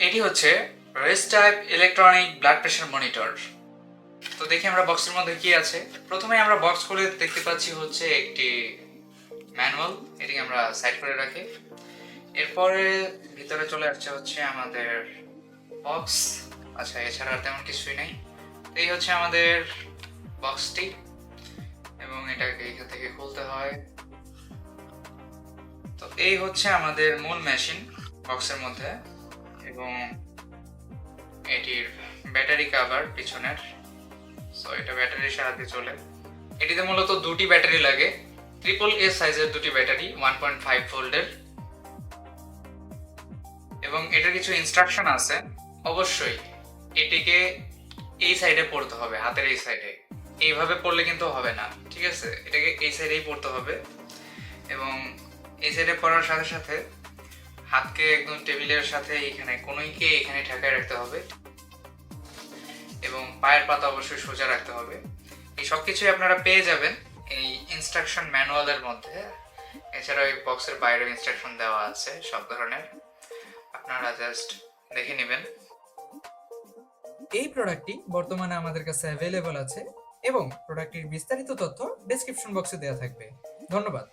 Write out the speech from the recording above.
এটি হচ্ছে race type electronic blood pressure monitor. তো দেখি আমরা বক্সের মধ্যে কি আছে। প্রথমে আমরা বক্স খুলে দেখতে পাচ্ছি হচ্ছে একটি ম্যানুয়াল, এটিকে আমরা সাইড করে রাখি। এরপরে ভিতরে চলে আসছে হচ্ছে আমাদের বক্স। আচ্ছা, এছাড়া আর তেমন কিছুই নাই। এই হচ্ছে আমাদের বক্সটি এবং এটাকে এখান থেকে খুলতে হয়। তো এই হচ্ছে আমাদের মূল মেশিন বক্সের মধ্যে, এবং এটির ব্যাটারি কভার পিছনের। সো এটা ব্যাটারির সাহায্যে চলে। এটিতে মূলত দুটি ব্যাটারি লাগে, ট্রিপল এ সাইজের দুটি ব্যাটারি 1.5 ভোল্টের। এবং এটার কিছু ইনস্ট্রাকশন আছে। অবশ্যই এটিকে এই সাইডে পড়তে হবে, হাতের এই সাইডে। এইভাবে পড়লে কিন্তু হবে না, ঠিক আছে? এটাকে এই সাইডেই পড়তে হবে এবং এই সাইডে পড়ার সাথে সাথে হাতকে একদম টেবিলের সাথে এখানে কোনোইকে এখানে ঠেকায় রাখতে হবে এবং পায়ের পাতা অবশ্যই সোজা রাখতে হবে। এই সব কিছুই আপনারা পেয়ে যাবেন এই ইনস্ট্রাকশন ম্যানুয়ালের মধ্যে। এছাড়াও এই বক্সের বাইরেও ইনস্ট্রাকশন দেওয়া আছে সব ধরনের, আপনারা জাস্ট দেখে নেবেন। এই প্রোডাক্টটি বর্তমানে আমাদের কাছে অ্যাভেলেবল আছে এবং প্রোডাক্টটির বিস্তারিত তথ্য ডেসক্রিপশন বক্সে দেওয়া থাকবে। ধন্যবাদ।